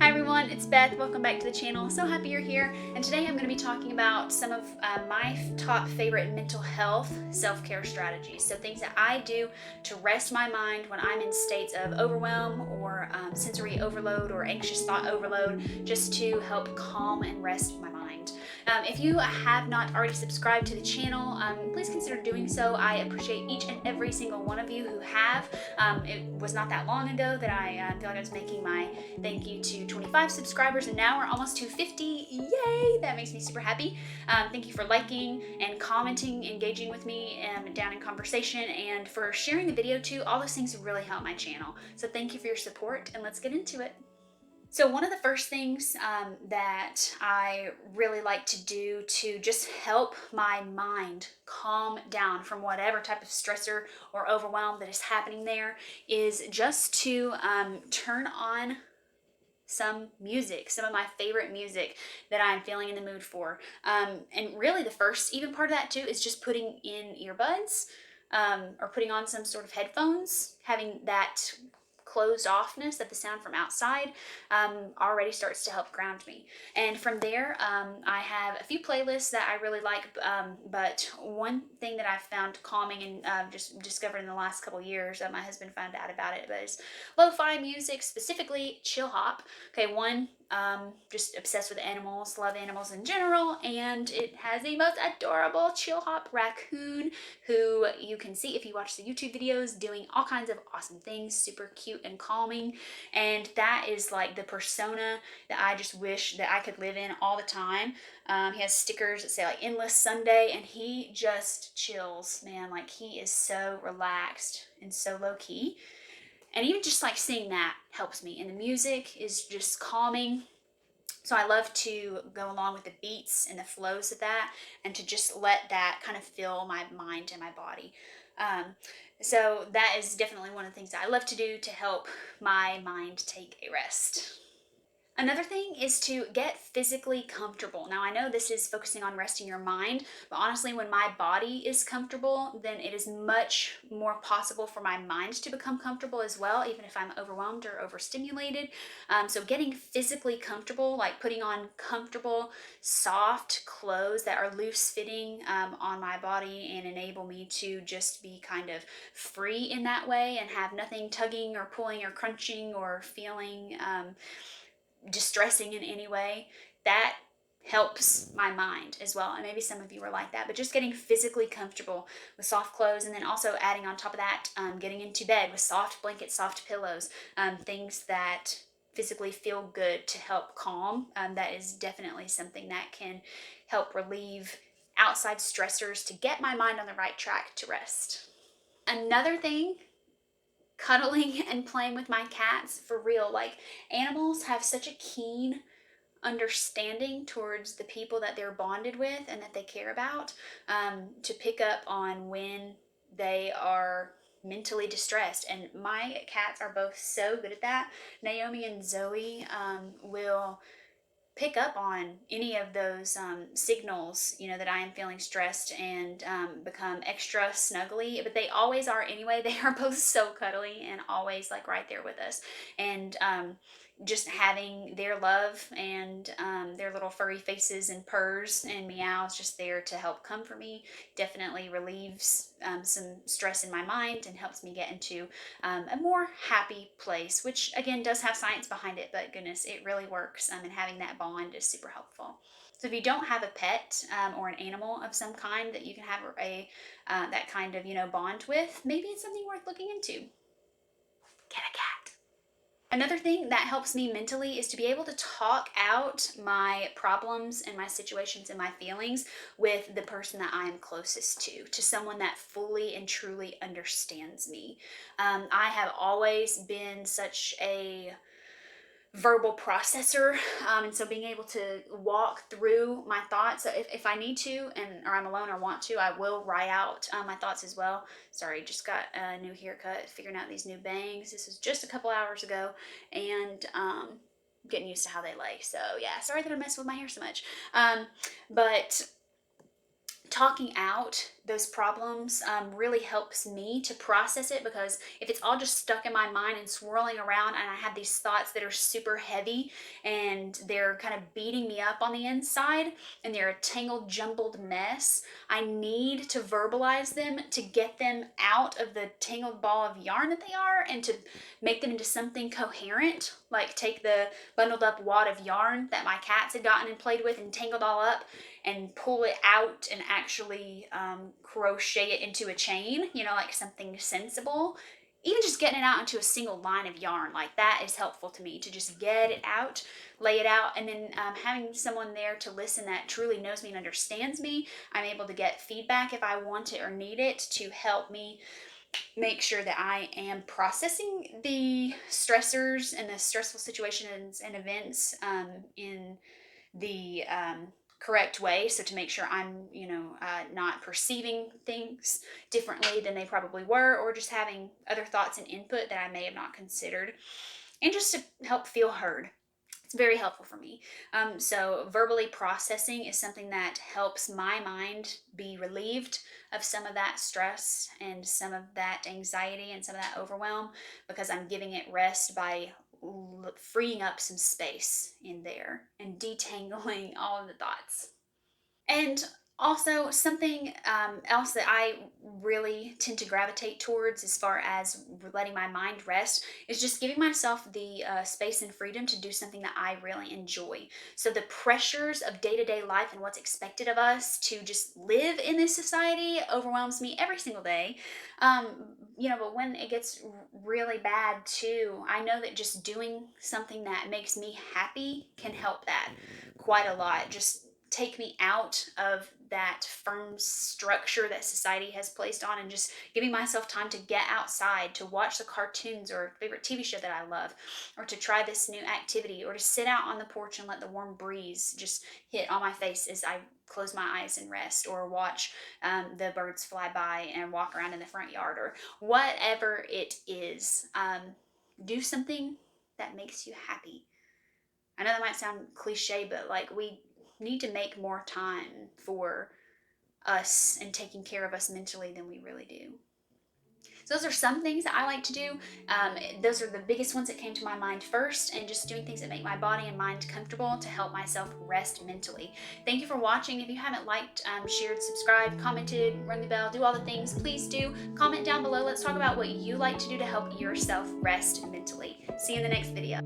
Hi everyone, it's Beth. Welcome back to the channel. So happy you're here. And today I'm going to be talking about some of my top favorite mental health self-care strategies. So things that I do to rest my mind when I'm in states of overwhelm or sensory overload or anxious thought overload, just to help calm and rest my mind. If you have not already subscribed to the channel, please consider doing so. I appreciate each and every single one of you who have. It was not that long ago that I feel like I was making my thank you to 25 subscribers, and now we're almost to 50. Yay! That makes me super happy. Thank you for liking and commenting, engaging with me down in conversation, and for sharing the video too. All those things really help my channel. So thank you for your support, and let's get into it. So one of the first things that I really like to do to just help my mind calm down from whatever type of stressor or overwhelm that is happening there is just to turn on some music, some of my favorite music that I'm feeling in the mood for. And really the first even part of that too is just putting in earbuds or putting on some sort of headphones, having that closed offness that the sound from outside already starts to help ground me. And from there, I have a few playlists that I really like, but one thing that I've found calming and just discovered in the last couple years, my husband found out about it, but is lo-fi music, specifically chill hop. Okay, one, just obsessed with animals, love animals in general, and it has the most adorable chill hop raccoon who you can see if you watch the YouTube videos doing all kinds of awesome things, super cute and calming. And that is like the persona that I just wish that I could live in all the time. He has stickers that say like Endless Sunday, and he just chills, man. Like he is so relaxed and so low key. And even just like seeing that helps me. And the music is just calming. So I love to go along with the beats and the flows of that and to just let that kind of fill my mind and my body. Um, so that is definitely one of the things that I love to do to help my mind take a rest. Another thing is to get physically comfortable. Now, I know this is focusing on resting your mind, but honestly, when my body is comfortable, then it is much more possible for my mind to become comfortable as well, even if I'm overwhelmed or overstimulated. So, getting physically comfortable, like putting on comfortable, soft clothes that are loose fitting on my body and enable me to just be kind of free in that way and have nothing tugging or pulling or crunching or feeling distressing in any way, that helps my mind as well. And maybe some of you are like that, but just getting physically comfortable with soft clothes, and then also adding on top of that, getting into bed with soft blankets, soft pillows, things that physically feel good to help calm. That is definitely something that can help relieve outside stressors to get my mind on the right track to rest. Another thing, cuddling and playing with my cats, for real. Like, animals have such a keen understanding towards the people that they're bonded with and that they care about, to pick up on when they are mentally distressed. And my cats are both so good at that. Naomi and Zoe will pick up on any of those signals, that I am feeling stressed, and become extra snuggly. But they always are anyway. They are both so cuddly and always like right there with us. And just having their love and their little furry faces and purrs and meows just there to help comfort me definitely relieves some stress in my mind and helps me get into a more happy place, which again does have science behind it, but goodness, it really works. And having that bond is super helpful. So if you don't have a pet or an animal of some kind that you can have a that kind of bond with, maybe it's something worth looking into. Get a cat. Another thing that helps me mentally is to be able to talk out my problems and my situations and my feelings with the person that I am closest to someone that fully and truly understands me. I have always been such a verbal processor, and so being able to walk through my thoughts. So if I need to, or I'm alone or want to, I will write out my thoughts as well. Sorry, just got a new haircut, figuring out these new bangs. This was just a couple hours ago, and getting used to how they lay. So yeah, sorry that I messed with my hair so much. But talking out those problems really helps me to process it, because if it's all just stuck in my mind and swirling around and I have these thoughts that are super heavy and they're kind of beating me up on the inside and they're a tangled, jumbled mess, I need to verbalize them to get them out of the tangled ball of yarn that they are and to make them into something coherent. Like take the bundled up wad of yarn that my cats had gotten and played with and tangled all up and pull it out and actually crochet it into a chain, like something sensible. Even just getting it out into a single line of yarn, like that is helpful to me, to just get it out, lay it out, and then having someone there to listen that truly knows me and understands me. I'm able to get feedback if I want it or need it to help me make sure that I am processing the stressors and the stressful situations and events in the correct way. So to make sure I'm, not perceiving things differently than they probably were, or just having other thoughts and input that I may have not considered, and just to help feel heard. It's very helpful for me. So verbally processing is something that helps my mind be relieved of some of that stress and some of that anxiety and some of that overwhelm, because I'm giving it rest by freeing up some space in there and detangling all of the thoughts. And also, something else that I really tend to gravitate towards as far as letting my mind rest is just giving myself the space and freedom to do something that I really enjoy. So, the pressures of day to day life and what's expected of us to just live in this society overwhelms me every single day. But when it gets really bad too, I know that just doing something that makes me happy can help that quite a lot. Just take me out of that firm structure that society has placed on, and just giving myself time to get outside, to watch the cartoons or favorite TV show that I love, or to try this new activity, or to sit out on the porch and let the warm breeze just hit on my face as I close my eyes and rest, or watch the birds fly by and walk around in the front yard, or whatever it is. Do something that makes you happy. I know that might sound cliche, but like, we need to make more time for us and taking care of us mentally than we really do. So those are some things that I like to do. Those are the biggest ones that came to my mind first, and just doing things that make my body and mind comfortable to help myself rest mentally. Thank you for watching. If you haven't liked, shared, subscribed, commented, rung the bell, do all the things, please do. Comment down below. Let's talk about what you like to do to help yourself rest mentally. See you in the next video.